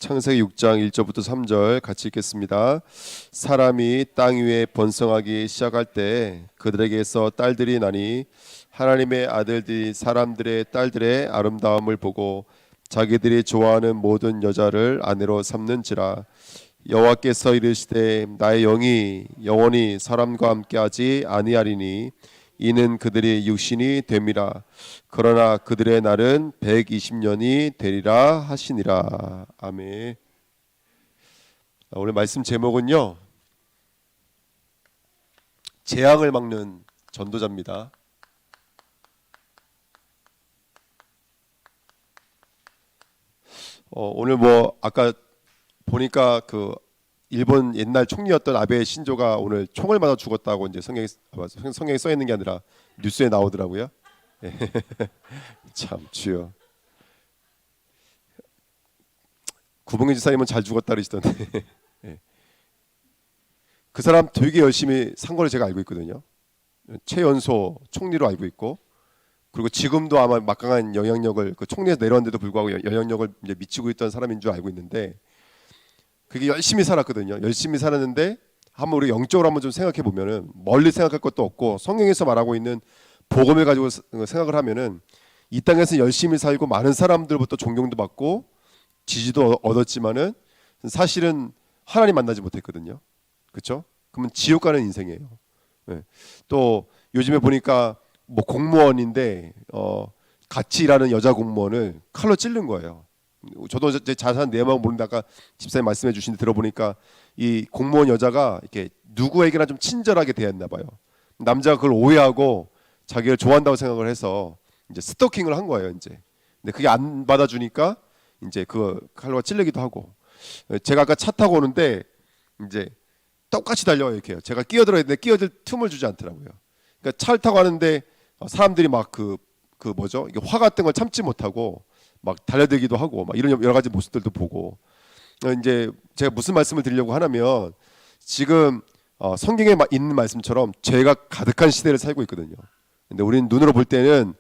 창세기 6장 1절부터 3절 같이 읽겠습니다. 사람이 땅 위에 번성하기 시작할 때 그들에게서 딸들이 나니 하나님의 아들들이 사람들의 딸들의 아름다움을 보고 자기들이 좋아하는 모든 여자를 아내로 삼는지라. 여호와께서 이르시되 나의 영이 영원히 사람과 함께하지 아니하리니 이는 그들이 육신이 됨이라. 그러나 그들의 날은 120년이 되리라 하시니라. 아멘. 오늘 말씀 제목은요, 재앙을 막는 전도자입니다. 오늘 아까 보니까 그 일본 옛날 총리였던 아베 신조가 오늘 총을 맞아 죽었다고 이제 성경에 써 있는 게 아니라 뉴스에 나오더라고요. 참 주여. 구봉현 지사님은 잘 죽었다 그러시던데. 그 사람 되게 열심히 산 걸로 제가 알고 있거든요. 최연소 총리로 알고 있고, 그리고 지금도 아마 막강한 영향력을 그 총리에서 내려왔는데도 불구하고 영향력을 이제 미치고 있던 사람인 줄 알고 있는데, 그게 열심히 살았거든요. 열심히 살았는데 한번 우리 영적으로 한번 좀 생각해 보면은, 멀리 생각할 것도 없고 성경에서 말하고 있는 복음을 가지고 생각을 하면은, 이 땅에서 열심히 살고 많은 사람들부터 존경도 받고 지지도 얻었지만은 사실은 하나님 만나지 못했거든요. 그렇죠? 그러면 지옥 가는 인생이에요. 네. 또 요즘에 보니까 공무원인데 같이 일하는 여자 공무원을 칼로 찌른 거예요. 저도 제 자세한 내용은 모르는데 아까 집사님 말씀해 주신 데 들어보니까 이 공무원 여자가 이렇게 누구에게나 좀 친절하게 대했나 봐요. 남자가 그걸 오해하고 자기를 좋아한다고 생각을 해서 이제 스토킹을 한 거예요. 이제 근데 그게 안 받아주니까 이제 그 칼로 찔리기도 하고. 제가 아까 차 타고 오는데 이제 똑같이 달려와요. 이렇게요. 제가 끼어들어야 되는데 끼어들 틈을 주지 않더라고요. 그러니까 차를 타고 가는데 사람들이 막 이게 화 같은 걸 참지 못하고 막 달려들기도 하고 막 이런 여러 가지 모습들도 보고. 이제 제가 무슨 말씀을 드리려고 하냐면, 지금 성경에 있는 말씀처럼 죄가 가득한 시대를 살고 있거든요. 근데 우리는 눈으로 볼 때는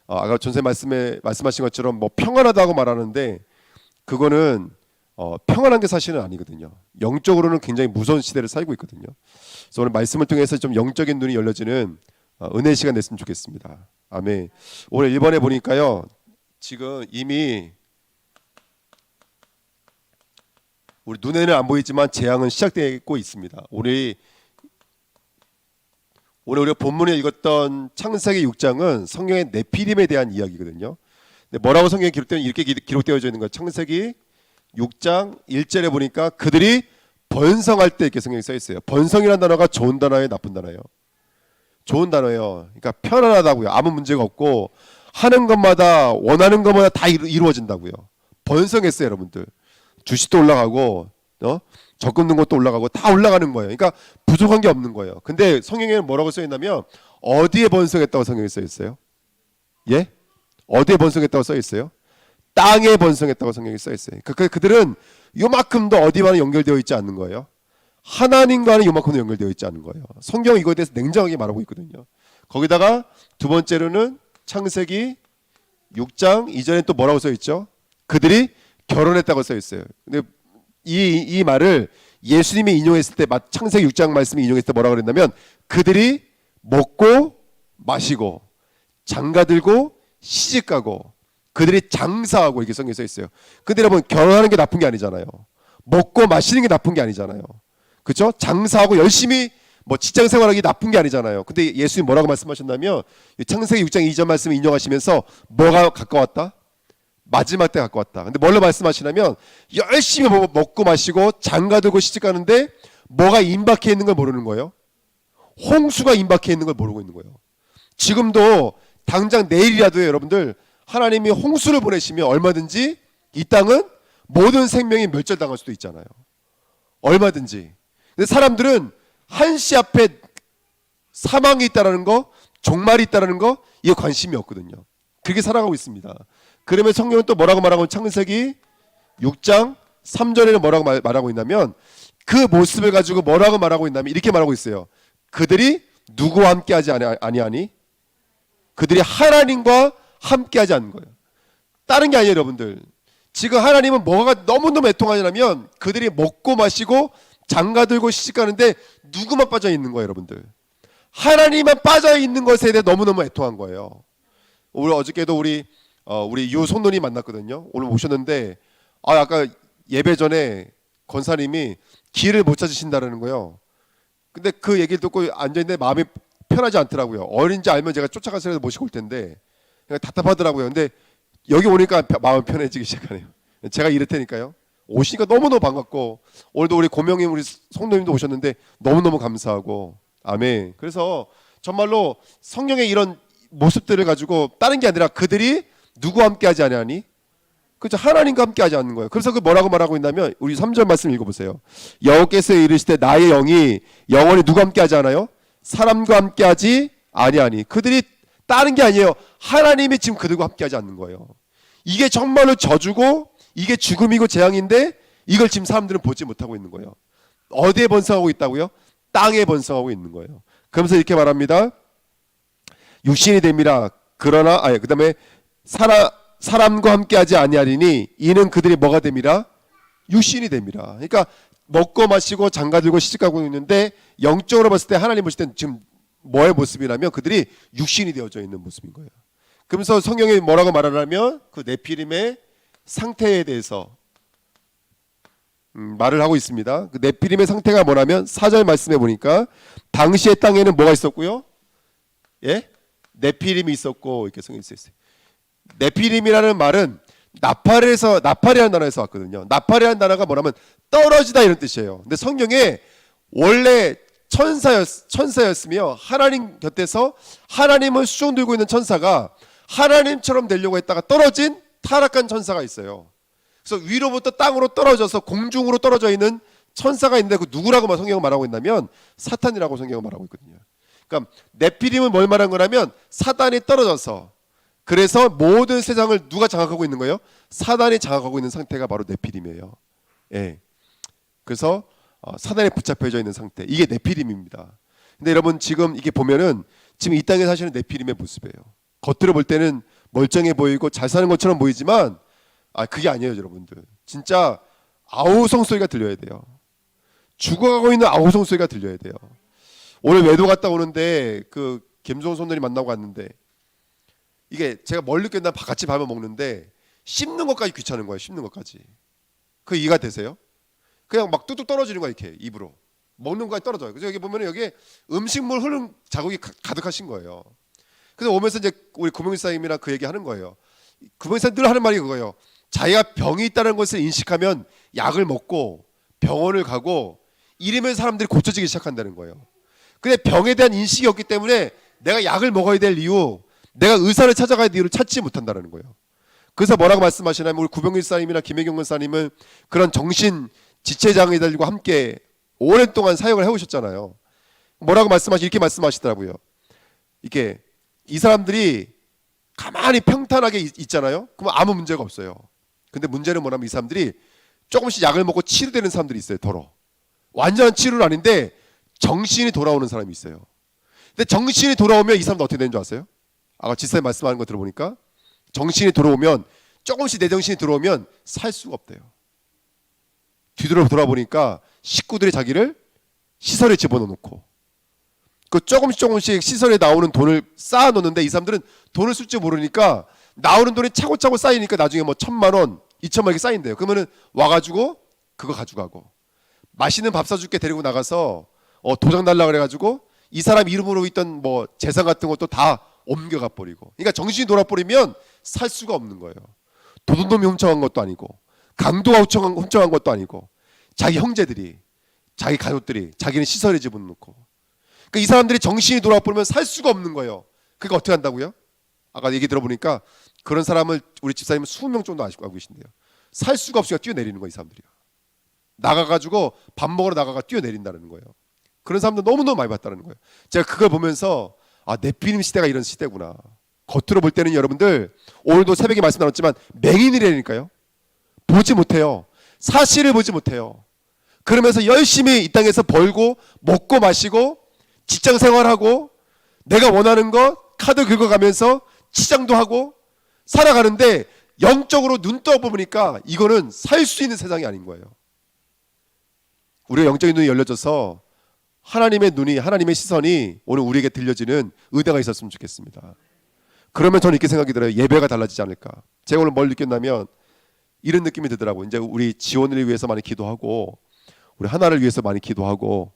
아까 전세 말씀하신 것처럼 평안하다고 말하는데, 그거는 평안한 게 사실은 아니거든요. 영적으로는 굉장히 무서운 시대를 살고 있거든요. 그래서 오늘 말씀을 통해서 좀 영적인 눈이 열려지는 은혜의 시간 됐으면 좋겠습니다. 아멘. 오늘 1번에 보니까요, 지금 이미 우리 눈에는 안 보이지만 재앙은 시작되고 있습니다. 오늘 우리가 본문에 읽었던 창세기 6장은 성경의 네피림에 대한 이야기거든요. 근데 뭐라고 성경에 이렇게 기록되어져 있는 거예요. 창세기 6장 1절에 보니까 그들이 번성할 때 이렇게 성경에 써 있어요. 번성이라는 단어가 좋은 단어예요, 나쁜 단어예요? 좋은 단어예요. 그러니까 편안하다고요. 아무 문제가 없고 하는 것마다 원하는 것마다 다 이루어진다고요. 번성했어요, 여러분들. 주식도 올라가고 적금 넣은 것도 올라가고 다 올라가는 거예요. 그러니까 부족한 게 없는 거예요. 근데 성경에는 뭐라고 써 있냐면, 어디에 번성했다고 성경에 써 있어요? 예? 어디에 번성했다고 써 있어요? 땅에 번성했다고 성경에 써 있어요. 그들은 요만큼도 어디와는 연결되어 있지 않는 거예요. 하나님과는 요만큼도 연결되어 있지 않은 거예요. 성경 이거에 대해서 냉정하게 말하고 있거든요. 거기다가 두 번째로는 창세기 6장 이전에 또 뭐라고 써 있죠? 그들이 결혼했다고 써 있어요. 근데 이 말을 예수님이 인용했을 때, 창세기 6장 말씀을 인용했을 때 뭐라고 그랬냐면, 그들이 먹고 마시고 장가들고 시집가고 그들이 장사하고, 이렇게 성경에 써 있어요. 근데 여러분, 결혼하는 게 나쁜 게 아니잖아요. 먹고 마시는 게 나쁜 게 아니잖아요. 그렇죠? 장사하고 열심히 직장 생활하기 나쁜 게 아니잖아요. 근데 예수님 뭐라고 말씀하셨냐면, 창세기 6장 2절 말씀을 인용하시면서 뭐가 가까웠다? 마지막 때 가까웠다. 근데 뭘로 말씀하시냐면, 열심히 먹고 마시고 장가들고 시집가는데 뭐가 임박해 있는 걸 모르는 거예요. 홍수가 임박해 있는 걸 모르고 있는 거예요. 지금도 당장 내일이라도 여러분들, 하나님이 홍수를 보내시면 얼마든지 이 땅은 모든 생명이 멸절당할 수도 있잖아요. 얼마든지. 근데 사람들은 한시 앞에 사망이 있다라는 거, 종말이 있다라는 거, 이게 관심이 없거든요. 그렇게 살아가고 있습니다. 그러면 성경은 또 뭐라고 말하고, 창세기 6장 3절에는 뭐라고 말하고 있냐면, 그 모습을 가지고 뭐라고 말하고 있냐면 이렇게 말하고 있어요. 그들이 누구와 함께하지 아니하니? 그들이 하나님과 함께하지 않는 거예요. 다른 게 아니에요, 여러분들. 지금 하나님은 뭐가 너무너무 애통하냐면 그들이 먹고 마시고 장가들고 시집가는데 누구만 빠져 있는 거예요, 여러분들. 하나님만 빠져 있는 것에 대해 너무너무 애통한 거예요. 오늘 어저께도 우리 유손돈이 만났거든요. 오늘 오셨는데 아까 예배 전에 권사님이 길을 못 찾으신다는 거예요. 근데 그 얘기를 듣고 앉아있는데 마음이 편하지 않더라고요. 어린지 알면 제가 쫓아가서 모시고 올 텐데 답답하더라고요. 근데 여기 오니까 마음이 편해지기 시작하네요. 제가 이럴 테니까요. 오시니까 너무너무 반갑고 오늘도 우리 고명님 우리 성도님도 오셨는데 너무너무 감사하고 아멘. 그래서 정말로 성령의 이런 모습들을 가지고 다른 게 아니라 그들이 누구와 함께 하지 아니하니? 그렇죠. 하나님과 함께 하지 않는 거예요. 그래서 그 뭐라고 말하고 있냐면 우리 3절 말씀 읽어보세요. 여호와께서 이르시되 나의 영이 영원히 누구와 함께 하지 않아요? 사람과 함께 하지 아니하니. 그들이 다른 게 아니에요. 하나님이 지금 그들과 함께 하지 않는 거예요. 이게 정말로 저주고 이게 죽음이고 재앙인데 이걸 지금 사람들은 보지 못하고 있는 거예요. 어디에 번성하고 있다고요? 땅에 번성하고 있는 거예요. 그러면서 이렇게 말합니다. 육신이 됨이라. 그러나 그다음에 사람과 함께하지 아니하리니 이는 그들이 뭐가 됨이라? 육신이 됨이라. 그러니까 먹고 마시고 장가들고 시집가고 있는데 영적으로 봤을 때 하나님 보실 때는 지금 뭐의 모습이라면 그들이 육신이 되어져 있는 모습인 거예요. 그러면서 성경이 뭐라고 말하냐면 그 네피림의 상태에 대해서 말을 하고 있습니다. 그 네피림의 상태가 뭐냐면 4절 말씀해 보니까 당시의 땅에는 뭐가 있었고요? 예? 네피림이 있었고 이렇게 성경에 써 있어요. 네피림이라는 말은 나팔이라는 단어에서 왔거든요. 나팔이라는 단어가 뭐냐면 떨어지다 이런 뜻이에요. 근데 성경에 원래 천사였으며 하나님 곁에서 하나님을 수종 들고 있는 천사가 하나님처럼 되려고 했다가 떨어진 타락한 천사가 있어요. 그래서 위로부터 땅으로 떨어져서 공중으로 떨어져 있는 천사가 있는데 그 누구라고 성경은 말하고 있냐면 사탄이라고 성경은 말하고 있거든요. 그러니까 네피림은 뭘 말한 거냐면 사단이 떨어져서 그래서 모든 세상을 누가 장악하고 있는 거예요? 사단이 장악하고 있는 상태가 바로 네피림이에요. 예. 그래서 사단에 붙잡혀져 있는 상태. 이게 네피림입니다. 근데 여러분 지금 이게 보면은 지금 이 땅에 사시는 네피림의 모습이에요. 겉으로 볼 때는 멀쩡해 보이고 잘 사는 것처럼 보이지만 그게 아니에요, 여러분들. 진짜 아우성 소리가 들려야 돼요. 죽어가고 있는 아우성 소리가 들려야 돼요. 오늘 외도 갔다 오는데 그 김종훈 손들이 만나고 갔는데 이게 제가 멀리 끝나 같이 밥을 먹는데 씹는 것까지 귀찮은 거예요. 씹는 것까지. 그 이해가 되세요? 그냥 막 뚝뚝 떨어지는 거야 이렇게 입으로. 먹는 거까지 떨어져요. 그래서 여기 보면은 여기 음식물 흐름 자국이 가득하신 거예요. 그래서 오면서 이제 우리 고명사님이랑 그 얘기 하는 거예요. 고명사님 늘 하는 말이 그거예요. 자기가 병이 있다는 것을 인식하면 약을 먹고 병원을 가고 이러면 사람들이 고쳐지기 시작한다는 거예요. 근데 병에 대한 인식이 없기 때문에 내가 약을 먹어야 될 이유, 내가 의사를 찾아가야 될 이유를 찾지 못한다는 거예요. 그래서 뭐라고 말씀하시냐면 우리 구병일사님이나 김혜경 권사님은 그런 정신 지체장애들과 함께 오랜 동안 사역을 해오셨잖아요. 뭐라고 이렇게 말씀하시더라고요. 이렇게 이 사람들이 가만히 평탄하게 있잖아요. 그럼 아무 문제가 없어요. 근데 문제는 뭐냐면 이 사람들이 조금씩 약을 먹고 치료되는 사람들이 있어요. 더러 완전한 치료는 아닌데 정신이 돌아오는 사람이 있어요. 근데 정신이 돌아오면 이 사람도 어떻게 되는 줄 아세요? 아까 지사님 말씀하는 거 들어보니까 정신이 돌아오면 조금씩 내 정신이 들어오면 살 수가 없대요. 뒤돌아 돌아보니까 식구들이 자기를 시설에 집어넣고 그 조금씩 시설에 나오는 돈을 쌓아놓는데 이 사람들은 돈을 쓸 줄 모르니까 나오는 돈이 차고차고 쌓이니까 나중에 뭐 1,000만 원, 2,000만 원 이렇게 쌓인대요. 그러면은 와가지고 그거 가져가고 맛있는 밥 사줄게 데리고 나가서 도장 달라 그래가지고 이 사람 이름으로 있던 뭐 재산 같은 것도 다 옮겨가 버리고. 그러니까 정신이 돌아버리면 살 수가 없는 거예요. 도둑놈이 훔쳐간 것도 아니고 강도가 훔쳐간 것도 아니고 자기 형제들이 자기 가족들이 자기는 시설에 집어넣고 그러니까 이 사람들이 정신이 돌아버리면 살 수가 없는 거예요. 그러니까 어떻게 한다고요? 아까 얘기 들어보니까 그런 사람을 우리 집사님은 20명 정도 알고 계신데요. 살 수가 없으니까 뛰어내리는 거예요. 이 사람들이요. 나가가지고 밥 먹으러 나가가 뛰어내린다는 거예요. 그런 사람들 너무너무 많이 봤다는 거예요. 제가 그걸 보면서 네피림 시대가 이런 시대구나. 겉으로 볼 때는 여러분들 오늘도 새벽에 말씀 나눴지만 맹인이라니까요. 보지 못해요. 사실을 보지 못해요. 그러면서 열심히 이 땅에서 벌고 먹고 마시고 직장 생활하고 내가 원하는 거 카드 긁어가면서 치장도 하고 살아가는데 영적으로 눈 떠보니까 이거는 살 수 있는 세상이 아닌 거예요. 우리가 영적인 눈이 열려져서 하나님의 눈이, 하나님의 시선이 오늘 우리에게 들려지는 은혜가 있었으면 좋겠습니다. 그러면 저는 이렇게 생각이 들어요. 예배가 달라지지 않을까. 제가 오늘 뭘 느꼈냐면 이런 느낌이 들더라고요. 이제 우리 지원을 위해서 많이 기도하고, 우리 하나를 위해서 많이 기도하고,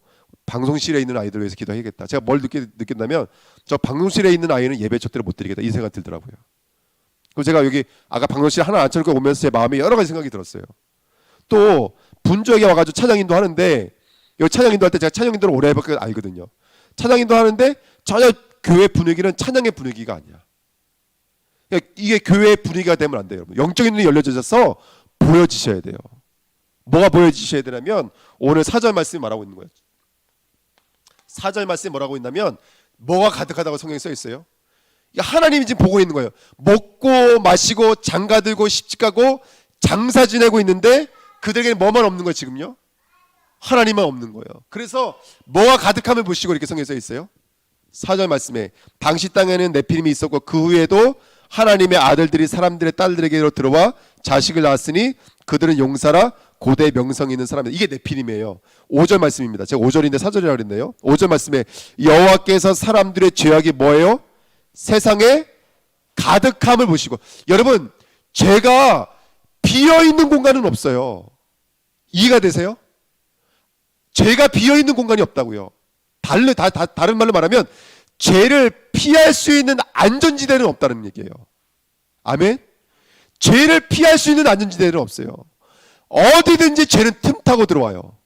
방송실에 있는 아이들을 위해서 기도해야겠다. 제가 뭘 느꼈냐면 저 방송실에 있는 아이는 예배 절대로 못 드리겠다, 이 생각이 들더라고요. 그럼 제가 여기 아까 방송실 하나 앉혀놓고 오면서 제 마음에 여러 가지 생각이 들었어요. 또 분주하게 와가지고 찬양인도 하는데, 여기 찬양인도 할 때 제가 찬양인도를 오래 해봤기 알거든요. 찬양인도 하는데 전혀 교회 분위기는 찬양의 분위기가 아니야. 그러니까 이게 교회의 분위기가 되면 안 돼요. 여러분, 영적인 눈이 열려져서 보여지셔야 돼요. 뭐가 보여지셔야 되냐면 오늘 4절 말씀이 말하고 있는 거예요. 4절 말씀이 뭐라고 있냐면 뭐가 가득하다고 성경에 써 있어요. 하나님이 지금 보고 있는 거예요. 먹고 마시고 장가 들고 시집 가고 장사 지내고 있는데 그들에게는 뭐만 없는 거예요 지금요? 하나님만 없는 거예요. 그래서 뭐가 가득함을 보시고 이렇게 성경에 써 있어요. 4절 말씀에 당시 땅에는 네피림이 있었고 그 후에도 하나님의 아들들이 사람들의 딸들에게로 들어와 자식을 낳았으니 그들은 용사라 고대 명성 있는 사람이다. 이게 네피림이에요. 5절 말씀입니다. 제가 5절인데 4절이라고 그랬네요. 5절 말씀에 여호와께서 사람들의 죄악이 뭐예요? 세상에 가득함을 보시고. 여러분, 죄가 비어있는 공간은 없어요. 이해가 되세요? 죄가 비어있는 공간이 없다고요. 다른 말로 말하면 죄를 피할 수 있는 안전지대는 없다는 얘기예요. 아멘? 죄를 피할 수 있는 안전지대는 없어요. 어디든지 죄는 틈타고 들어와요.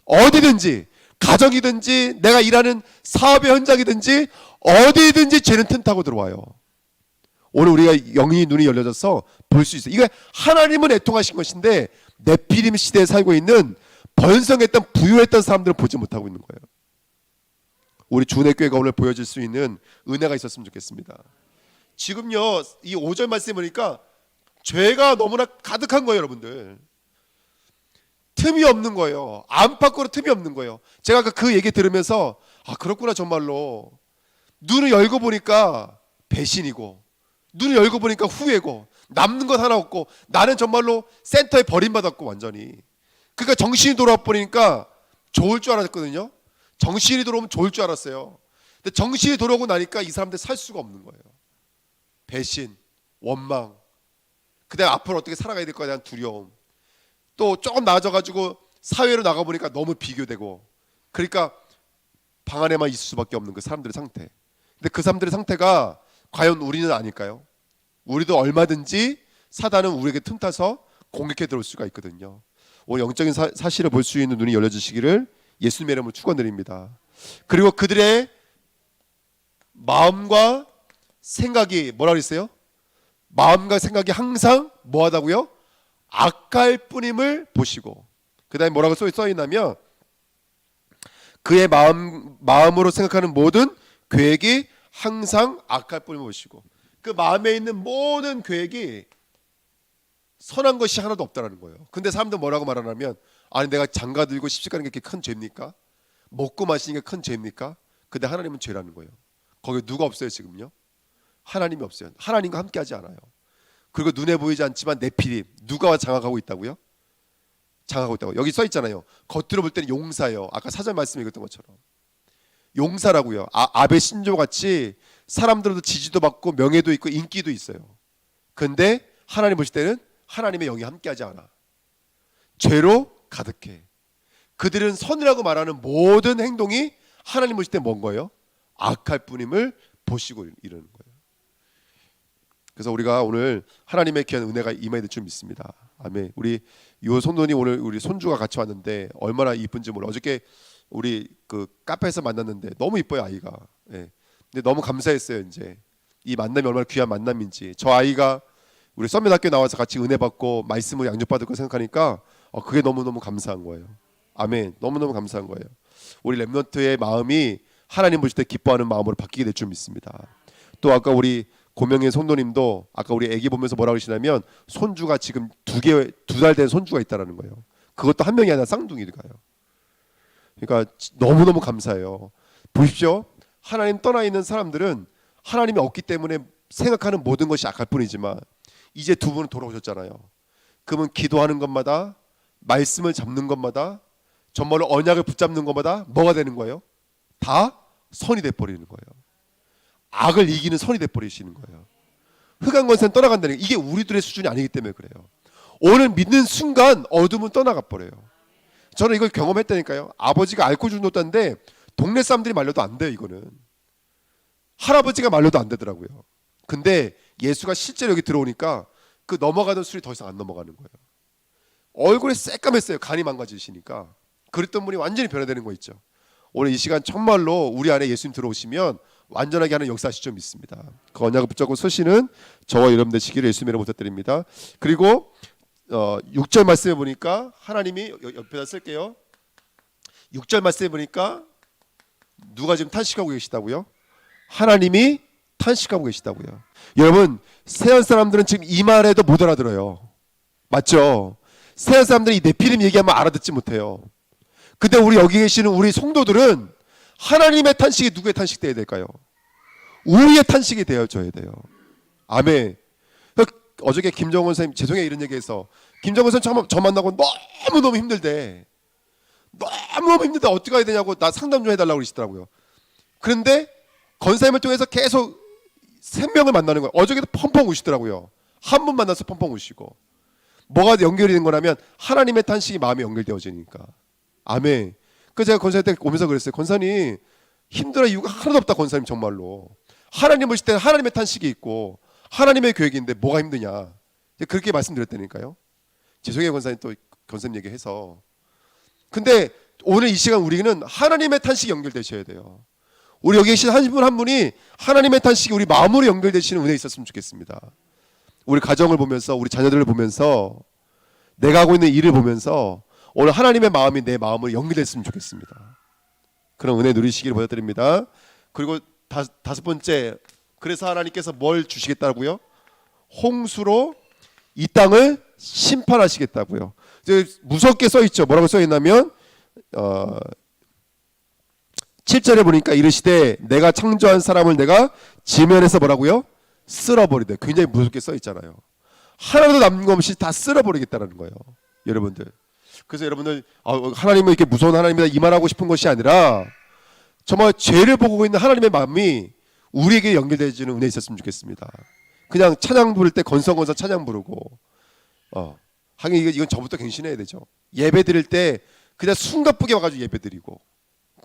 어디든지, 가정이든지 내가 일하는 사업의 현장이든지 어디든지 죄는 틈타고 들어와요. 오늘 우리가 영이 눈이 열려져서 볼 수 있어요. 이거 하나님은 애통하신 것인데 네피림 시대에 살고 있는 번성했던 부유했던 사람들은 보지 못하고 있는 거예요. 우리 주내교회가 오늘 보여줄 수 있는 은혜가 있었으면 좋겠습니다. 지금요 이 5절 말씀 보니까 죄가 너무나 가득한 거예요. 여러분들 틈이 없는 거예요. 안팎으로 틈이 없는 거예요. 제가 그 얘기 들으면서 아 그렇구나. 정말로 눈을 열고 보니까 배신이고, 눈을 열고 보니까 후회고, 남는 것 하나 없고, 나는 정말로 센터에 버림받았고 완전히. 그러니까 정신이 돌아보니까 좋을 줄 알았거든요. 정신이 돌아오면 좋을 줄 알았어요. 근데 정신이 돌아오고 나니까 이 사람들 살 수가 없는 거예요. 배신, 원망, 그다음 앞으로 어떻게 살아가야 될 거에 대한 두려움, 또 조금 나아져가지고 사회로 나가보니까 너무 비교되고, 그러니까 방 안에만 있을 수밖에 없는 그 사람들의 상태. 근데 그 사람들의 상태가 과연 우리는 아닐까요? 우리도 얼마든지 사단은 우리에게 틈타서 공격해 들어올 수가 있거든요. 오늘 영적인 사실을 볼 수 있는 눈이 열려주시기를 예수님의 이름으로 축원드립니다. 그리고 그들의 마음과 생각이 뭐라 그랬어요? 마음과 생각이 항상 뭐하다고요? 악할 뿐임을 보시고, 그 다음에 뭐라고 써있냐면 그의 마음으로 생각하는 모든 계획이 항상 악할 뿐임을 보시고, 그 마음에 있는 모든 계획이 선한 것이 하나도 없다라는 거예요. 근데 사람들 뭐라고 말하냐면 아니 내가 장가 들고 시집 가는 게 그렇게 큰 죄입니까? 먹고 마시는 게 큰 죄입니까? 근데 하나님은 죄라는 거예요. 거기 누가 없어요 지금요? 하나님이 없어요. 하나님과 함께하지 않아요. 그리고 눈에 보이지 않지만 네피림, 누가 장악하고 있다고요? 장악하고 있다고. 여기 써 있잖아요. 겉으로 볼 때는 용사예요. 아까 사절 말씀에 읽었던 것처럼 용사라고요. 아베 신조 같이 사람들도 지지도 받고 명예도 있고 인기도 있어요. 근데 하나님 보실 때는 하나님의 영이 함께하지 않아. 죄로 가득해. 그들은 선이라고 말하는 모든 행동이 하나님 보실 때 뭔 거예요? 악할 뿐임을 보시고 이러는 거예요. 그래서 우리가 오늘 하나님의 귀한 은혜가 임하게 될 줄 믿습니다. 아멘. 우리 요 손돈이 오늘 우리 손주가 같이 왔는데 얼마나 이쁜지 몰라. 어저께 우리 그 카페에서 만났는데 너무 이뻐요 아이가. 예. 근데 너무 감사했어요. 이제 이 만남이 얼마나 귀한 만남인지. 저 아이가 우리 썸밋학교 나와서 같이 은혜 받고 말씀을 양육받을 거 생각하니까 그게 너무너무 감사한 거예요. 아멘. 너무너무 감사한 거예요. 우리 렘넌트의 마음이 하나님 보실 때 기뻐하는 마음으로 바뀌게 될 줄 믿습니다. 또 아까 우리 고명의 손도님도 아까 우리 아기 보면서 뭐라고 그러시냐면 손주가 지금 두 달 된 손주가 있다라는 거예요. 그것도 한 명이 아니라 쌍둥이가요. 그러니까 너무너무 감사해요. 보십시오. 하나님 떠나 있는 사람들은 하나님이 없기 때문에 생각하는 모든 것이 악할 뿐이지만 이제 두 분은 돌아오셨잖아요. 그러면 기도하는 것마다, 말씀을 잡는 것마다, 정말로 언약을 붙잡는 것마다 뭐가 되는 거예요? 다 선이 돼버리는 거예요. 악을 이기는 선이 돼버리시는 거예요. 흑암 권세는 떠나간다는 게, 이게 우리들의 수준이 아니기 때문에 그래요. 오늘 믿는 순간 어둠은 떠나가 버려요. 저는 이걸 경험했다니까요. 아버지가 알코올 중독자인데 동네 사람들이 말려도 안 돼요. 이거는 할아버지가 말려도 안 되더라고요. 근데 예수가 실제로 여기 들어오니까 그 넘어가던 술이 더 이상 안 넘어가는 거예요. 얼굴이 새까맸어요. 간이 망가지시니까. 그랬던 분이 완전히 변화되는 거 있죠. 오늘 이 시간 정말로 우리 안에 예수님 들어오시면 완전하게 하는 역사하실 줄 믿습니다. 그 언약을 붙잡고 서시는 저와 여러분 되시기를 예수님의 이름으로 부탁드립니다. 그리고 6절 말씀에 보니까 하나님이, 옆에다 쓸게요. 6절 말씀에 보니까 누가 지금 탄식하고 계시다고요? 하나님이 탄식하고 계시다고요. 여러분, 세상 사람들은 지금 이 말에도 못 알아들어요. 맞죠? 세상 사람들이 이 네피림 얘기하면 알아듣지 못해요. 근데 우리 여기 계시는 우리 성도들은 하나님의 탄식이 누구의 탄식 되어야 될까요? 우리의 탄식이 되어져야 돼요. 아멘. 어저께 김정은 선생님, 죄송해요 이런 얘기해서, 김정은 선생님 저 만나고 너무너무 힘들대. 너무너무 힘들대. 어떻게 해야 되냐고 나 상담 좀 해달라고 그러시더라고요. 그런데 권사님을 통해서 계속 생명을 만나는 거예요. 어저께도 펑펑 우시더라고요. 한 분 만나서 펑펑 우시고. 뭐가 연결이 된 거냐면 하나님의 탄식이 마음에 연결되어지니까. 아멘. 그래서 제가 권사님 때 오면서 그랬어요. 권사님 힘들어 이유가 하나도 없다. 권사님 정말로 하나님 보실 때는 하나님의 탄식이 있고 하나님의 계획인데 뭐가 힘드냐, 그렇게 말씀드렸다니까요. 죄송해요 권사님, 또 권사님 얘기해서. 근데 오늘 이 시간 우리는 하나님의 탄식이 연결되셔야 돼요. 우리 여기 계신 한 분 한 분이 하나님의 탄식이 우리 마음으로 연결되시는 은혜 있었으면 좋겠습니다. 우리 가정을 보면서, 우리 자녀들을 보면서, 내가 하고 있는 일을 보면서 오늘 하나님의 마음이 내 마음으로 연결됐으면 좋겠습니다. 그런 은혜 누리시기를 부탁드립니다. 그리고 다섯 번째, 그래서 하나님께서 뭘 주시겠다고요? 홍수로 이 땅을 심판하시겠다고요. 무섭게 써 있죠. 뭐라고 써 있냐면 7절에 보니까 이르시되 내가 창조한 사람을 내가 지면에서 뭐라고요? 쓸어버리되. 굉장히 무섭게 써 있잖아요. 하나도 남는 거 없이 다 쓸어버리겠다는 거예요, 여러분들. 그래서 여러분들 하나님은 이렇게 무서운 하나님이다 이 말하고 싶은 것이 아니라 정말 죄를 보고 있는 하나님의 마음이 우리에게 연결되어지는 은혜 있었으면 좋겠습니다. 그냥 찬양 부를 때 건성건성 찬양 부르고, 하긴 이건 저부터 갱신해야 되죠. 예배 드릴 때 그냥 숨가쁘게 와가지고 예배 드리고,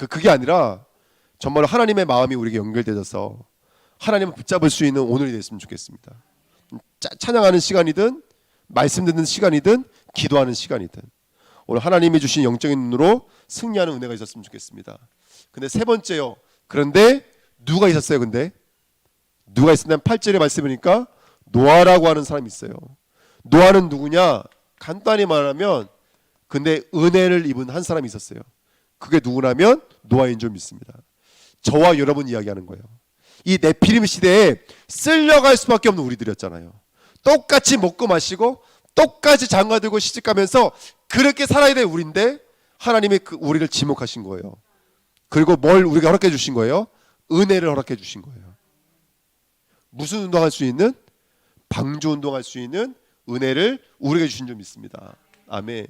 그게 아니라 정말 하나님의 마음이 우리에게 연결되어서 하나님을 붙잡을 수 있는 오늘이 됐으면 좋겠습니다. 찬양하는 시간이든 말씀 듣는 시간이든 기도하는 시간이든 오늘 하나님이 주신 영적인 눈으로 승리하는 은혜가 있었으면 좋겠습니다. 근데 세 번째요. 그런데 누가 있었어요? 근데 누가 있었냐면 8절에 말씀이니까 노아라고 하는 사람이 있어요. 노아는 누구냐? 간단히 말하면 근데 은혜를 입은 한 사람이 있었어요. 그게 누구냐면 노아인 줄 믿습니다. 저와 여러분 이야기하는 거예요. 이 네피림 시대에 쓸려갈 수밖에 없는 우리들이었잖아요. 똑같이 먹고 마시고 똑같이 장가들고 시집가면서 그렇게 살아야 될 우리인데 하나님이 우리를 지목하신 거예요. 그리고 뭘 우리가 허락해 주신 거예요? 은혜를 허락해 주신 거예요. 무슨 운동할 수 있는? 방주 운동할 수 있는 은혜를 우리에게 주신 줄 믿습니다. 아멘.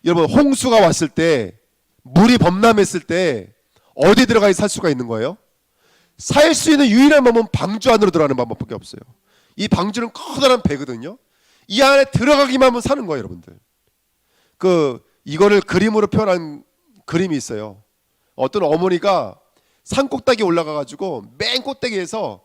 여러분, 홍수가 왔을 때, 물이 범람했을 때 어디 들어가 살 수가 있는 거예요? 살 수 있는 유일한 방법은 방주 안으로 들어가는 방법밖에 없어요. 이 방주는 커다란 배거든요. 이 안에 들어가기만 하면 사는 거예요, 여러분들. 이거를 그림으로 표현한 그림이 있어요. 어떤 어머니가 산 꼭대기에 올라가가지고 맨 꼭대기에서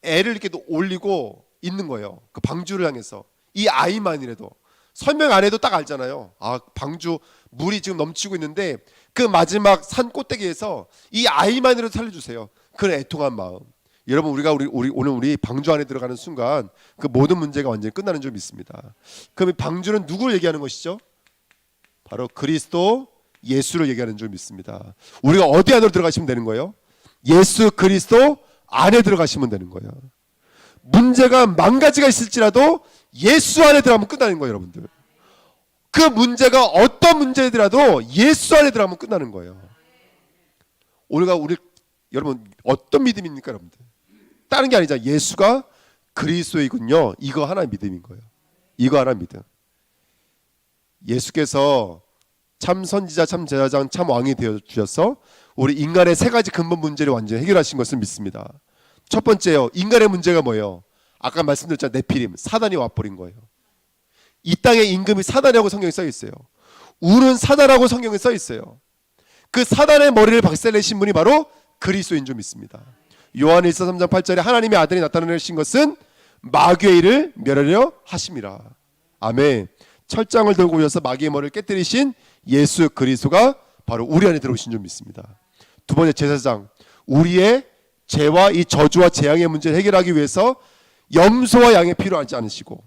애를 이렇게 올리고 있는 거예요. 그 방주를 향해서. 이 아이만이라도 설명 안 해도 딱 알잖아요. 방주 물이 지금 넘치고 있는데 그 마지막 산 꼭대기에서 이 아이만이라도 살려주세요. 그런 애통한 마음. 여러분, 오늘 우리 방주 안에 들어가는 순간 그 모든 문제가 완전히 끝나는 줄 믿습니다. 그럼 이 방주는 누구를 얘기하는 것이죠? 바로 그리스도 예수를 얘기하는 줄 믿습니다. 우리가 어디 안으로 들어가시면 되는 거예요? 예수 그리스도 안에 들어가시면 되는 거예요. 문제가 만 가지가 있을지라도 예수 안에 들어가면 끝나는 거예요, 여러분들. 그 문제가 어떤 문제더라도 예수 안에 들어가면 끝나는 거예요. 여러분 어떤 믿음입니까, 여러분들? 다른 게 아니잖아요. 예수가 그리스도이군요. 이거 하나의 믿음인 거예요. 이거 하나의 믿음. 예수께서 참 선지자, 참 제사장, 참 왕이 되어 주셔서 우리 인간의 세 가지 근본 문제를 완전히 해결하신 것을 믿습니다. 첫 번째요, 인간의 문제가 뭐예요? 아까 말씀드렸잖아요. 네피림, 사단이 와버린 거예요. 이 땅의 임금이 사단이라고 성경에 써 있어요. 우는 사단이라고 성경에 써 있어요. 그 사단의 머리를 박살내신 분이 바로 그리스도인 줄 믿습니다. 요한일서 3장 8절에 하나님의 아들이 나타내신 것은 마귀의 일을 멸하려 하심이라. 아멘. 철장을 들고 오셔서 마귀의 머리를 깨뜨리신 예수 그리스도가 바로 우리 안에 들어오신 줄 믿습니다. 두 번째, 제사장. 우리의 죄와 이 저주와 재앙의 문제를 해결하기 위해서 염소와 양의 피로 하지 않으시고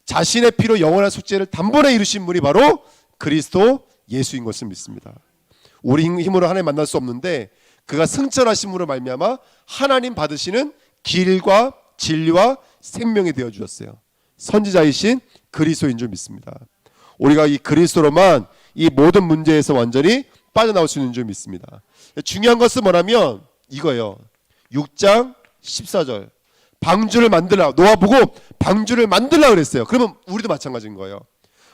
자신의 피로 영원한 속죄를 단번에 이루신 분이 바로 그리스도 예수인 것을 믿습니다. 우리 힘으로 하나님 만날 수 없는데 그가 승천하심으로 말미암아 하나님 받으시는 길과 진리와 생명이 되어 주셨어요. 선지자이신 그리스도인 줄 믿습니다. 우리가 이 그리스도로만 이 모든 문제에서 완전히 빠져나올 수 있는 줄 믿습니다. 중요한 것은 뭐냐면 이거예요. 6장 14절. 방주를 만들라. 노아 보고 방주를 만들라 그랬어요. 그러면 우리도 마찬가지인 거예요.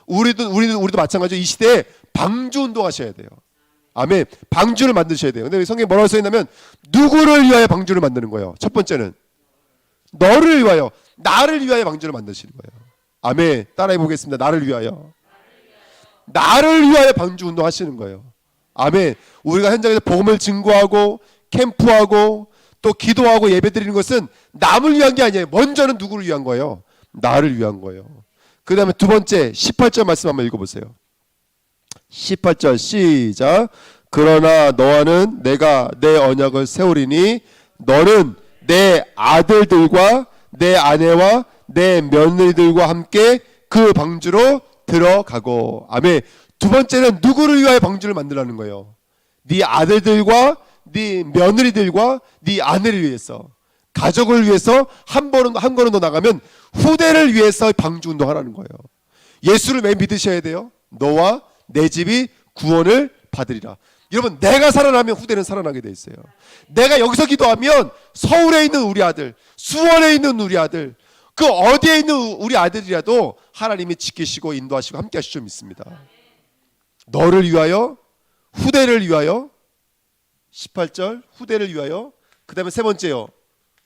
우리도 마찬가지로 이 시대에 방주 운동하셔야 돼요. 아멘. 방주를 만드셔야 돼요. 근데 성경에 뭐라고 써 있냐면 누구를 위하여 방주를 만드는 거예요. 첫 번째는 너를 위하여, 나를 위하여 방주를 만드시는 거예요. 아멘. 따라해 보겠습니다. 나를 위하여. 나를 위하여 방주 운동 하시는 거예요. 아멘. 우리가 현장에서 복음을 증거하고 캠프하고 또 기도하고 예배드리는 것은 남을 위한 게 아니에요. 먼저는 누구를 위한 거예요? 나를 위한 거예요. 그 다음에 두 번째 18절 말씀 한번 읽어보세요. 18절 시작. 그러나 너와는 내가 내 언약을 세우리니 너는 내 아들들과 내 아내와 내 며느리들과 함께 그 방주로 들어가고. 아멘. 두 번째는 누구를 위하여 방주를 만들라는 거예요? 네 아들들과 네 며느리들과 네 아내를 위해서, 가족을 위해서 한 걸음 더 나가면 후대를 위해서 방주 운동하라는 거예요. 예수를 왜 믿으셔야 돼요? 너와 내 집이 구원을 받으리라. 여러분, 내가 살아나면 후대는 살아나게 돼 있어요. 내가 여기서 기도하면 서울에 있는 우리 아들, 수원에 있는 우리 아들, 그 어디에 있는 우리 아들이라도 하나님이 지키시고 인도하시고 함께 하실 줄 믿습니다. 너를 위하여, 후대를 위하여. 18절 후대를 위하여. 그 다음에 세 번째요,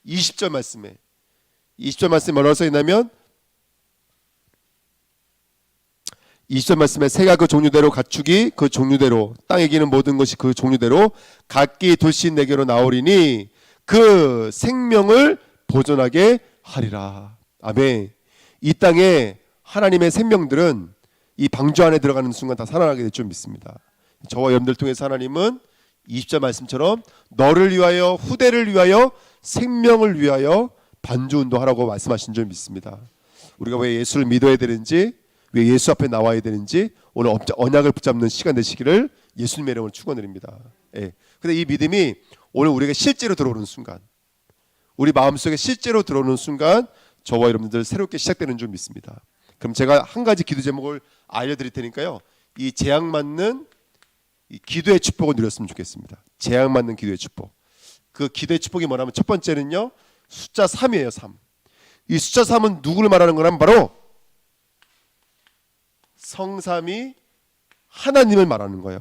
20절 말씀에 20절 말씀에 뭐라고 써있냐면 20절 말씀에 새가 그 종류대로 가축이 그 종류대로 땅에 기는 모든 것이 그 종류대로 각기 둘씩 내게로 나오리니 그 생명을 보존하게 하리라. 아멘. 이 땅에 하나님의 생명들은 이 방주 안에 들어가는 순간 다 살아나게 될 줄 믿습니다. 저와 여러분들 통해서 하나님은 20절 말씀처럼 너를 위하여, 후대를 위하여, 생명을 위하여 반주 운동하라고 말씀하신 줄 믿습니다. 우리가 왜 예수를 믿어야 되는지, 왜 예수 앞에 나와야 되는지 오늘 언약을 붙잡는 시간 되시기를 예수님의 이름으로 축원드립니다. 예. 근데 이 믿음이 오늘 우리가 실제로 들어오는 순간, 우리 마음속에 실제로 들어오는 순간 저와 여러분들 새롭게 시작되는 줄 믿습니다. 그럼 제가 한 가지 기도 제목을 알려드릴 테니까요, 이 재앙 맞는 이 기도의 축복을 누렸으면 좋겠습니다. 재앙 맞는 기도의 축복. 그 기도의 축복이 뭐냐면 첫 번째는요, 숫자 3이에요. 3. 이 숫자 3은 누구를 말하는 거냐면 바로 성삼위 하나님을 말하는 거예요.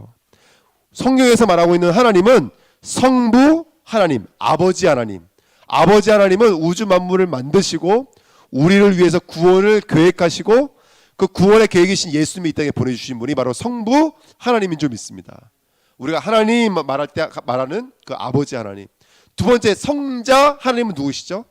성경에서 말하고 있는 하나님은 성부 하나님, 아버지 하나님. 아버지 하나님은 우주 만물을 만드시고 우리를 위해서 구원을 계획하시고 그 구원의 계획이신 예수님이 이 땅에 보내주신 분이 바로 성부 하나님인 줄 믿습니다. 우리가 하나님 말할 때 말하는 그 아버지 하나님. 두 번째, 성자 하나님은 누구시죠?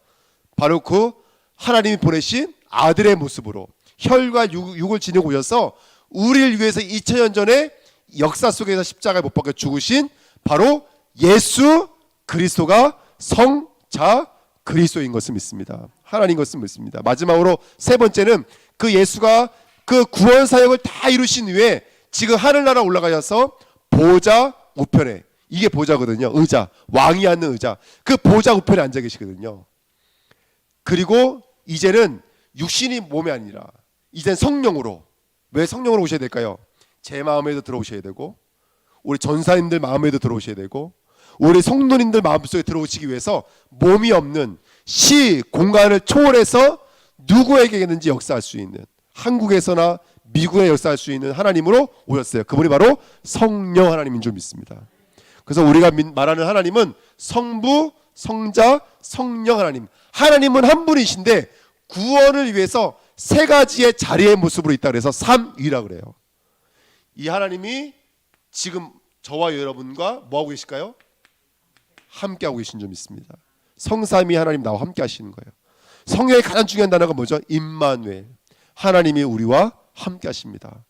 바로 그 하나님이 보내신 아들의 모습으로 혈과 육을 지니고 오셔서 우리를 위해서 2000년 전에 역사 속에서 십자가에 못 박혀 죽으신 바로 예수 그리스도가 성자 그리스도인 것을 믿습니다. 하나님 것을 믿습니다. 마지막으로 세 번째는 그 예수가 그 구원 사역을 다 이루신 후에 지금 하늘나라 올라가셔서 보좌 우편에, 이게 보좌거든요. 의자, 왕이 앉는 의자, 그 보좌 우편에 앉아 계시거든요. 그리고 이제는 육신이 몸이 아니라 이젠 성령으로. 왜 성령으로 오셔야 될까요? 제 마음에도 들어오셔야 되고 우리 전사님들 마음에도 들어오셔야 되고 우리 성도님들 마음속에 들어오시기 위해서 몸이 없는 시, 공간을 초월해서 누구에게든지 역사할 수 있는, 한국에서나 미국에 역사할 수 있는 하나님으로 오셨어요. 그분이 바로 성령 하나님인 줄 믿습니다. 그래서 우리가 말하는 하나님은 성부, 성자, 성령 하나님. 하나님은 한 분이신데 구원을 위해서 세 가지의 자리의 모습으로 있다 그래서 삼위라 그래요. 이 하나님이 지금 저와 여러분과 뭐하고 계실까요? 함께하고 계신 줄 믿습니다. 성삼위 하나님 나와 함께 하시는 거예요. 성령의 가장 중요한 단어가 뭐죠? 임마누엘. 하나님이 우리와 함께 하십니다.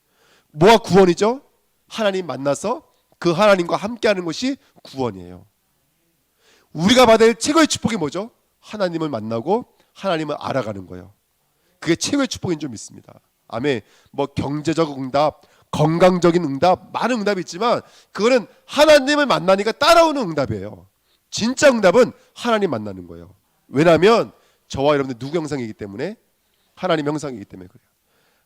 뭐가 구원이죠? 하나님 만나서 그 하나님과 함께하는 것이 구원이에요. 우리가 받을 최고의 축복이 뭐죠? 하나님을 만나고 하나님을 알아가는 거예요. 그게 최고의 축복인 줄 믿습니다. 아멘. 뭐 경제적 응답, 건강적인 응답, 많은 응답이 있지만 그거는 하나님을 만나니까 따라오는 응답이에요. 진짜 응답은 하나님 만나는 거예요. 왜냐하면 저와 여러분들 누구 형상이기 때문에, 하나님 형상이기 때문에 그래요.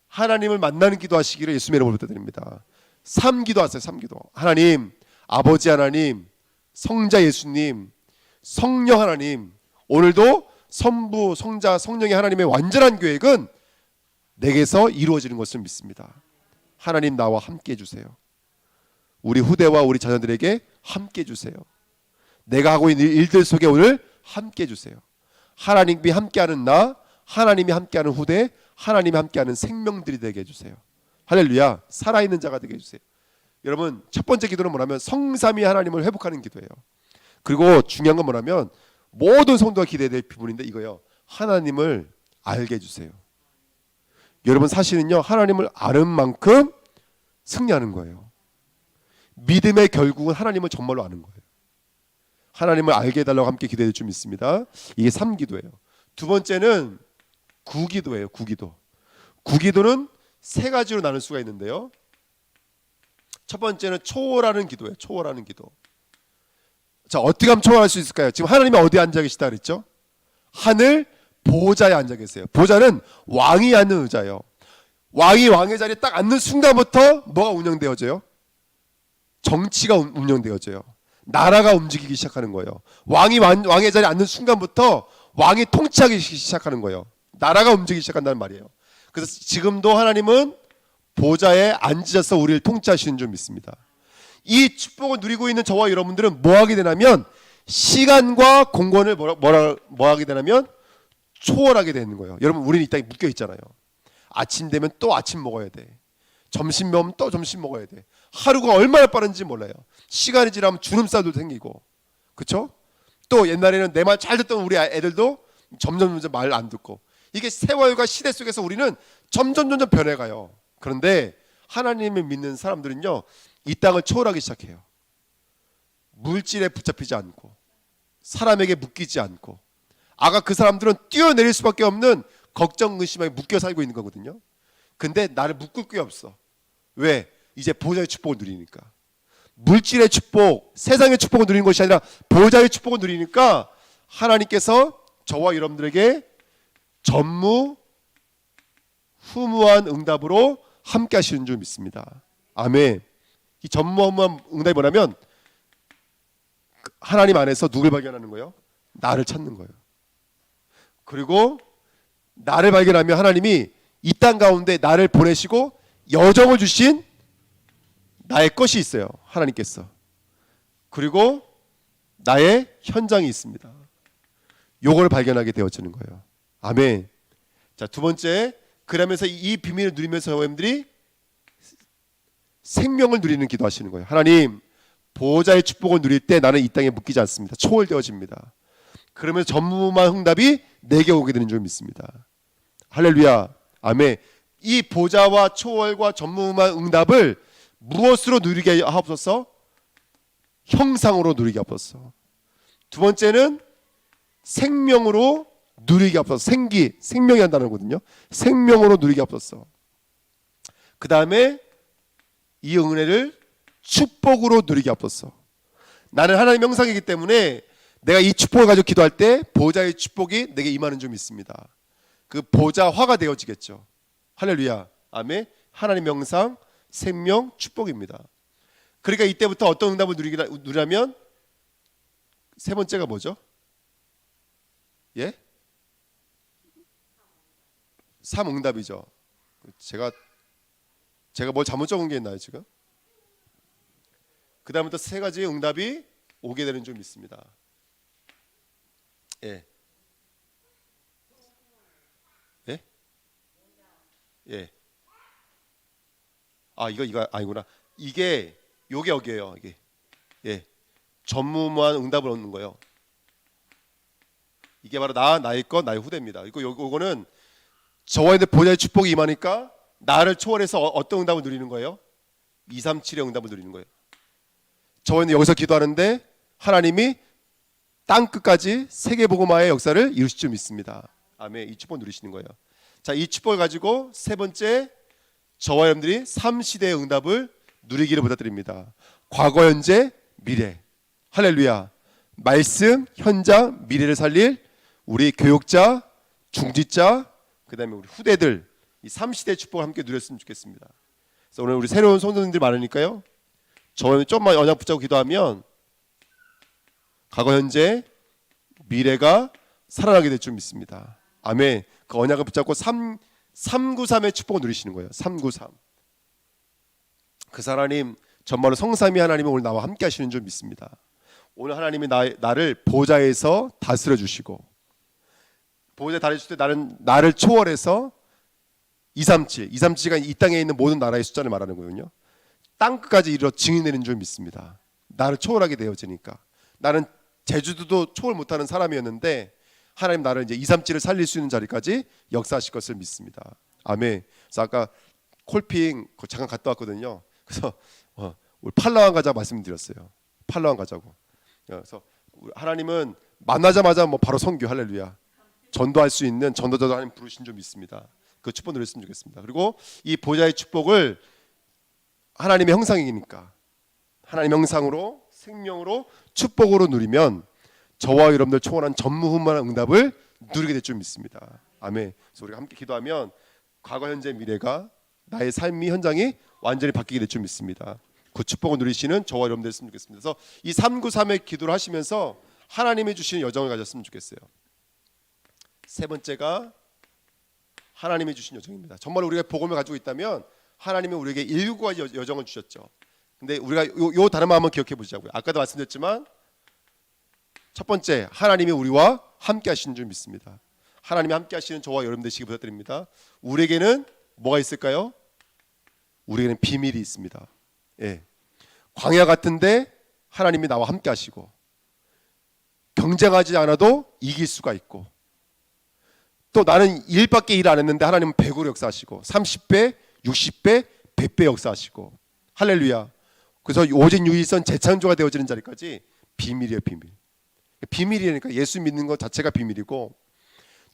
하나님을 만나는 기도하시기를 예수님의 이름으로 부탁드립니다. 3기도 하세요. 3기도. 하나님, 아버지 하나님, 성자 예수님, 성령 하나님, 오늘도 성부, 성자, 성령의 하나님의 완전한 계획은 내게서 이루어지는 것을 믿습니다. 하나님 나와 함께 해주세요. 우리 후대와 우리 자녀들에게 함께 해주세요. 내가 하고 있는 일들 속에 오늘 함께 해주세요. 하나님이 함께하는 나, 하나님이 함께하는 후대, 하나님이 함께하는 생명들이 되게 해주세요. 할렐루야. 살아있는 자가 되게 해주세요. 여러분, 첫 번째 기도는 뭐냐면 성삼위 하나님을 회복하는 기도예요. 그리고 중요한 건 뭐냐면 모든 성도가 기대해야 될 부분인데 이거요. 하나님을 알게 해주세요. 여러분 사실은요, 하나님을 아는 만큼 승리하는 거예요. 믿음의 결국은 하나님을 정말로 아는 거예요. 하나님을 알게 해달라고 함께 기도해 줄 줄 믿습니다. 이게 3기도예요. 두 번째는 구기도예요. 구기도. 구기도는 세 가지로 나눌 수가 있는데요. 첫 번째는 초월하는 기도예요. 초월하는 기도. 자, 어떻게 하면 초월할 수 있을까요? 지금 하나님이 어디에 앉아 계시다 그랬죠? 하늘 보좌에 앉아 계세요. 보좌는 왕이 앉는 의자예요. 왕이 왕의 자리에 딱 앉는 순간부터 뭐가 운영되어져요? 정치가 운영되어져요. 나라가 움직이기 시작하는 거예요. 왕이 왕의 자리에 앉는 순간부터 왕이 통치하기 시작하는 거예요. 나라가 움직이기 시작한다는 말이에요. 그래서 지금도 하나님은 보좌에 앉으셔서 우리를 통치하시는 줄 믿습니다. 이 축복을 누리고 있는 저와 여러분들은 뭐 하게 되냐면 시간과 공간을 뭐 하게 되냐면 초월하게 되는 거예요. 여러분, 우리는 이 땅에 묶여 있잖아요. 아침 되면 또 아침 먹어야 돼. 점심 먹으면 또 점심 먹어야 돼. 하루가 얼마나 빠른지 몰라요. 시간이 지나면 주름살도 생기고, 그렇죠? 또 옛날에는 내 말 잘 듣던 우리 애들도 점점 말 안 듣고, 이게 세월과 시대 속에서 우리는 점점 변해가요. 그런데 하나님을 믿는 사람들은요, 이 땅을 초월하기 시작해요. 물질에 붙잡히지 않고, 사람에게 묶이지 않고, 아까 그 사람들은 뛰어내릴 수밖에 없는 걱정, 의심에 묶여 살고 있는 거거든요. 근데 나를 묶을 게 없어. 왜? 이제 보좌의 축복을 누리니까. 물질의 축복, 세상의 축복을 누리는 것이 아니라 보좌의 축복을 누리니까 하나님께서 저와 여러분들에게 전무후무한 응답으로 함께 하시는 줄 믿습니다. 아멘. 이 전무후무한 응답이 뭐냐면 하나님 안에서 누굴 발견하는 거예요? 나를 찾는 거예요. 그리고 나를 발견하면 하나님이 이 땅 가운데 나를 보내시고 여정을 주신 나의 것이 있어요. 하나님께서. 그리고 나의 현장이 있습니다. 요걸 발견하게 되어지는 거예요. 아멘. 자, 두 번째, 그러면서 이 비밀을 누리면서 여러분들이 생명을 누리는 기도하시는 거예요. 하나님, 보호자의 축복을 누릴 때 나는 이 땅에 묶이지 않습니다. 초월되어집니다. 그러면서 전무후무한 응답이 내게 오게 되는 줄 믿습니다. 할렐루야. 아멘. 이 보좌와 초월과 전무후무한 응답을 무엇으로 누리게 하옵소서? 형상으로 누리게 하옵소서. 두 번째는 생명으로 누리게 하옵소서. 생명이 한다는 거거든요. 생명으로 누리게 하옵소서. 그 다음에 이 은혜를 축복으로 누리게 하옵소서. 나는 하나님 형상이기 때문에 내가 이 축복을 가지고 기도할 때 보좌의 축복이 내게 임하는 줄 믿습니다. 그 보좌화가 되어지겠죠. 할렐루야. 아멘. 하나님 형상, 생명, 축복입니다. 그러니까 이때부터 어떤 응답을 누리려면 세 번째가 뭐죠? 예? 3응답이죠. 제가 뭘 잘못 적은 게 있나요 지금? 그 다음부터 세 가지의 응답이 오게 되는 좀 있습니다. 예. 예? 예. 아 이거 아니구나. 이게 요게 여기에요. 이게 예. 전무후무한 응답을 얻는 거예요. 이게 바로 나의 것 나의 후대입니다. 요거는 저와 있는 보좌의 축복이 임하니까 나를 초월해서 어떤 응답을 누리는 거예요? 237의 응답을 누리는 거예요. 저희는 여기서 기도하는데 하나님이 땅 끝까지 세계복음화의 역사를 이루실 줄 믿습니다. 아멘. 이 축복 누리시는 거예요. 자, 이 축복을 가지고 세 번째 저와 여러분들이 3시대의 응답을 누리기를 부탁드립니다. 과거, 현재, 미래. 할렐루야. 말씀, 현장, 미래를 살릴 우리 교육자, 중지자, 그 다음에 우리 후대들 이 3시대의 축복을 함께 누렸으면 좋겠습니다. 그래서 오늘 우리 새로운 성도님들이 많으니까요. 저는 좀만 언약 붙잡고 기도하면 과거, 현재, 미래가 살아나게 될 줄 믿습니다. 아멘. 그 언약을 붙잡고 393의 축복을 누리시는 거예요. 393. 그 하나님 정말로 성삼위 하나님이 오늘 나와 함께 하시는 줄 믿습니다. 오늘 하나님이 나를 보좌에서 다스려 주시고 보좌에 다스릴 때 나를 초월해서 237가 이 땅에 있는 모든 나라의 숫자를 말하는 거거든요. 땅 끝까지 이르러 증인되는 줄 믿습니다. 나를 초월하게 되어지니까. 나는 제주도도 초월 못하는 사람이었는데 하나님 나를 이제 237을 살릴 수 있는 자리까지 역사하실 것을 믿습니다. 아멘. 그래서 아까 콜핑 잠깐 갔다 왔거든요. 그래서 우리 팔라완 가자 말씀드렸어요. 팔라완 가자고. 그래서 하나님은 만나자마자 뭐 바로 선교 할렐루야. 전도할 수 있는 전도자도 하나님 부르신 줄 믿습니다. 그 축복 누렸으면 좋겠습니다. 그리고 이 보좌의 축복을 하나님의 형상이니까 하나님의 형상으로 생명으로 축복으로 누리면 저와 여러분들 초월한 전무후무한 응답을 누리게 될 줄 믿습니다. 아멘. 그래서 우리가 함께 기도하면 과거, 현재, 미래가 나의 삶의 현장이 완전히 바뀌게 될 줄 믿습니다. 그 축복을 누리시는 저와 여러분들 됐으면 좋겠습니다. 그래서 이 393의 기도를 하시면서 하나님이 주시는 여정을 가졌으면 좋겠어요. 세 번째가 하나님이 주신 여정입니다. 정말 우리가 복음을 가지고 있다면 하나님이 우리에게 7가지 여정을 주셨죠. 근데 우리가 요 단어만 한번 기억해 보자고요. 아까도 말씀드렸지만 첫 번째 하나님이 우리와 함께 하시는 줄 믿습니다. 하나님이 함께 하시는 저와 여러분 되시기 부탁드립니다. 우리에게는 뭐가 있을까요? 우리에게는 비밀이 있습니다. 예. 광야 같은데 하나님이 나와 함께 하시고 경쟁하지 않아도 이길 수가 있고 또 나는 1밖에 일 안 했는데 하나님은 100으로 역사하시고 30배, 60배, 100배 역사하시고 할렐루야. 그래서 오직 유일선 재창조가 되어지는 자리까지 비밀이에요. 비밀. 비밀이니까 예수 믿는 것 자체가 비밀이고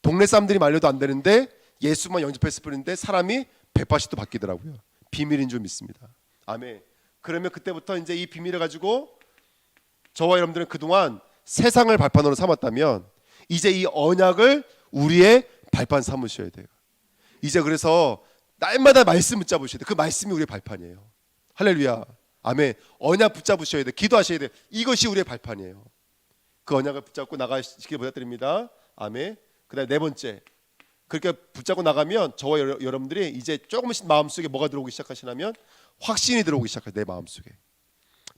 동네 사람들이 말려도 안 되는데 예수만 영접했을 뿐인데 사람이 180도 바뀌더라고요. 비밀인 줄 믿습니다. 아멘. 그러면 그때부터 이제 이 비밀을 가지고 저와 여러분들은 그동안 세상을 발판으로 삼았다면 이제 이 언약을 우리의 발판 삼으셔야 돼요. 이제 그래서 날마다 말씀 붙잡으셔야 돼요. 그 말씀이 우리의 발판이에요. 할렐루야. 아멘. 언약 붙잡으셔야 돼요. 기도하셔야 돼요. 이것이 우리의 발판이에요. 그 언약을 붙잡고 나가시길 부탁드립니다. 아멘. 그다음 네 번째. 그렇게 붙잡고 나가면 저와 여러분들이 이제 조금씩 마음속에 뭐가 들어오기 시작하시냐면 확신이 들어오기 시작해요. 내 마음속에.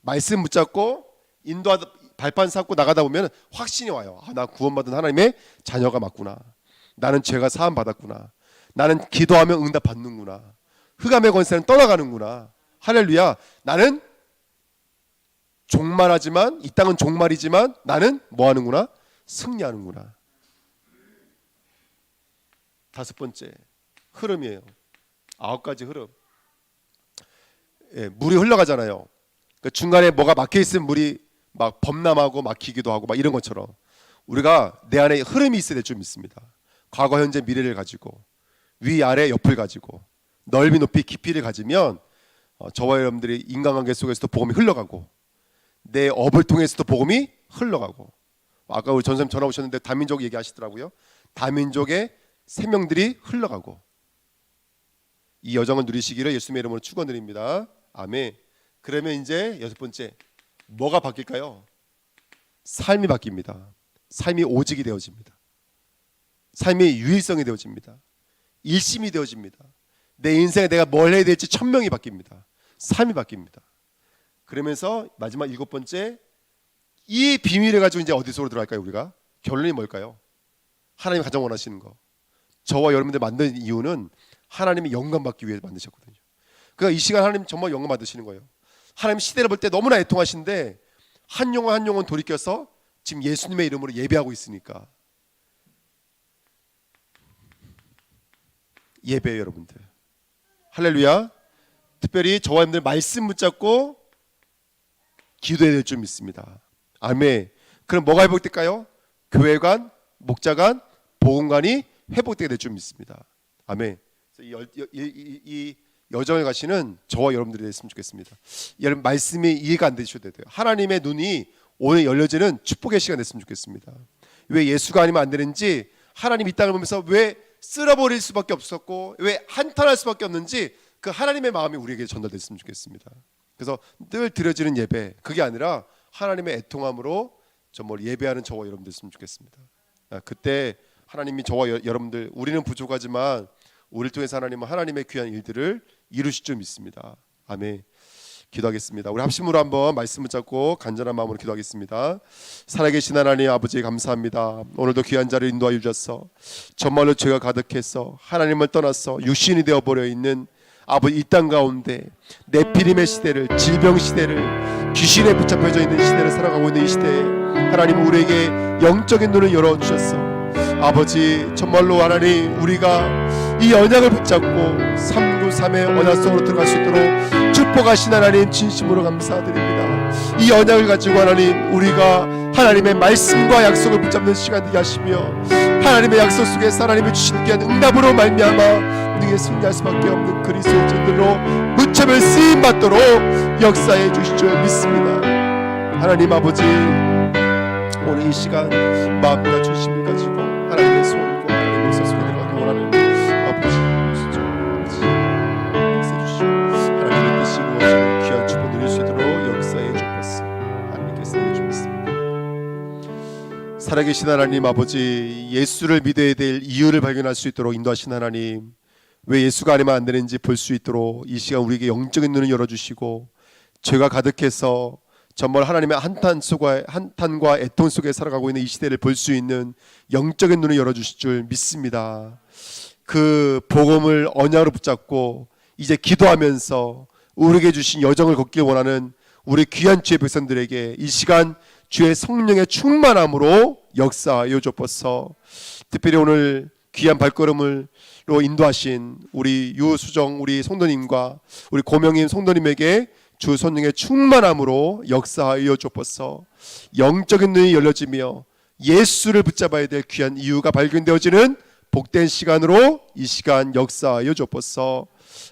말씀 붙잡고 인도하다 발판 삼고 나가다 보면 확신이 와요. 아, 나 구원받은 하나님의 자녀가 맞구나. 나는 죄가 사함 받았구나. 나는 기도하면 응답 받는구나. 흑암의 권세는 떠나가는구나. 할렐루야. 나는 종말하지만 이 땅은 종말이지만 나는 뭐 하는구나? 승리하는구나. 다섯 번째 흐름이에요. 9가지 흐름. 예, 물이 흘러가잖아요. 그러니까 중간에 뭐가 막혀 있으면 물이 막 범람하고 막히기도 하고 막 이런 것처럼 우리가 내 안에 흐름이 있어야 될 줄 믿습니다. 과거, 현재, 미래를 가지고 위, 아래, 옆을 가지고 넓이, 높이, 깊이를 가지면 저와 여러분들이 인간관계 속에서도 복음이 흘러가고 내 업을 통해서도 복음이 흘러가고 아까 우리 전선생님 전화 오셨는데 다민족 얘기하시더라고요. 다민족의 생명들이 흘러가고 이 여정을 누리시기를 예수님의 이름으로 축원드립니다. 아멘. 그러면 이제 여섯 번째 뭐가 바뀔까요? 삶이 바뀝니다. 삶이 오직이 되어집니다. 삶의 유일성이 되어집니다. 일심이 되어집니다. 내 인생에 내가 뭘 해야 될지 천명이 바뀝니다. 삶이 바뀝니다. 그러면서 마지막 7번째, 이 비밀을 가지고 이제 어디서로 들어갈까요? 우리가 결론이 뭘까요? 하나님 가장 원하시는 거, 저와 여러분들 만든 이유는 하나님이 영광 받기 위해 만드셨거든요. 그러니까 이 시간 하나님 정말 영광 받으시는 거예요. 하나님 시대를 볼 때 너무나 애통하신데 한 영혼 한 영혼 돌이켜서 지금 예수님의 이름으로 예배하고 있으니까 예배예요, 여러분들. 할렐루야. 특별히 저와 여러분들 말씀 붙잡고 기도해야 될 줄 믿습니다. 아멘. 그럼 뭐가 회복될까요? 교회관, 목자관, 복음관이 회복되게 될 줄 믿습니다. 아멘. 이 여정을 가시는 저와 여러분들이 됐으면 좋겠습니다. 여러분 말씀이 이해가 안 되셔도 돼요. 하나님의 눈이 오늘 열려지는 축복의 시간 됐으면 좋겠습니다. 왜 예수가 아니면 안 되는지, 하나님 이 땅을 보면서 왜 쓸어버릴 수밖에 없었고 왜 한탄할 수밖에 없는지 그 하나님의 마음이 우리에게 전달됐으면 좋겠습니다. 그래서 늘 드려지는 예배, 그게 아니라 하나님의 애통함으로 정말 예배하는 저와 여러분 됐으면 좋겠습니다. 그때 하나님이 저와 여러분들, 우리는 부족하지만 우리를 통해서 하나님은 하나님의 귀한 일들을 이루실 줄 믿습니다. 아멘. 기도하겠습니다. 우리 합심으로 한번 말씀 붙잡고 간절한 마음으로 기도하겠습니다. 살아계신 하나님 아버지 감사합니다. 오늘도 귀한 자를 인도하여 주셔서 정말로 죄가 가득해서 하나님을 떠나서 육신이 되어버려 있는 아버지 이 땅 가운데 네피림의 시대를, 질병 시대를, 귀신에 붙잡혀져 있는 시대를 살아가고 있는 이 시대에 하나님 우리에게 영적인 눈을 열어주셔서 아버지 정말로 하나님 우리가 이 언약을 붙잡고 393의 언약 속으로 들어갈 수 있도록 축복하신 하나님 진심으로 감사드립니다. 이 언약을 가지고 하나님 우리가 하나님의 말씀과 약속을 붙잡는 시간 되게 하시며 하나님의 약속 속에서 하나님이 주신 귀한 응답으로 말미암아 우리에게 승리할 수밖에 없는 그리스도의 증들로 무차별 쓰임 받도록 역사해 주실 줄 믿습니다. 하나님 아버지 오늘 이 시간 마음과 중심을 가지고 하나님의 소원과 하나님의 역사 속에 들어가기 원하는 아버지 역사해 주시고 하나님의 뜻이 이루어지는 귀한 축복 누릴 수 있도록 역사해 주옵소서. 하나님께서 해주셨습니다. 살아계신 하나님 아버지, 예수를 믿어야 될 이유를 발견할 수 있도록 인도하신 하나님, 왜 예수가 아니면 안 되는지 볼 수 있도록 이 시간 우리에게 영적인 눈을 열어주시고 죄가 가득해서 정말 하나님의 한탄과 애통 속에 살아가고 있는 이 시대를 볼 수 있는 영적인 눈을 열어주실 줄 믿습니다. 그 복음을 언약으로 붙잡고 이제 기도하면서 우리에게 주신 여정을 걷길 원하는 우리 귀한 주의 백성들에게 이 시간 주의 성령의 충만함으로 역사하여 주옵소서. 특별히 오늘 귀한 발걸음으로 인도하신 우리 유수정 우리 성도님과 우리 고명임 성도님에게 주 성령의 충만함으로 역사하여 주옵소서. 영적인 눈이 열려지며 예수를 붙잡아야 될 귀한 이유가 발견되어지는 복된 시간으로 이 시간 역사하여 주옵소서.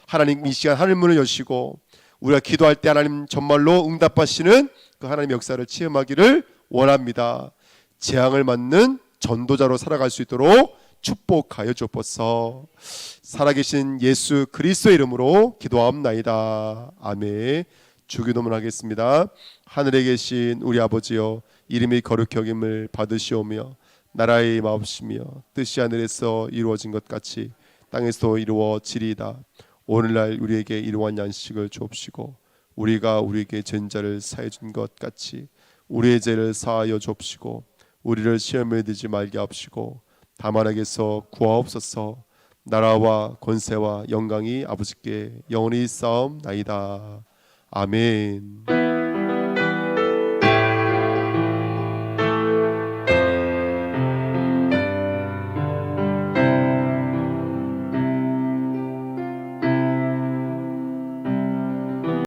하나님 이 시간 하늘 문을 여시고 우리가 기도할 때 하나님 정말로 응답하시는 그 하나님 역사를 체험하기를 원합니다. 재앙을 맞는 전도자로 살아갈 수 있도록 축복하여 주옵소서. 살아계신 예수 그리스도의 이름으로 기도하옵나이다. 아멘. 주기도문 하겠습니다. 하늘에 계신 우리 아버지여, 이름이 거룩히 여김을 받으시오며 나라의 마옵시며 뜻이 하늘에서 이루어진 것 같이 땅에서도 이루어지리이다. 오늘날 우리에게 일용할 양식을 주옵시고 우리가 우리에게 죄인자를 사해 준 것 같이 우리의 죄를 사하여 주옵시고 우리를 시험에 들지 말게 하옵시고 다만 악에서 구하옵소서. 나라와 권세와 영광이 아버지께 영원히 싸움나이다. 아멘.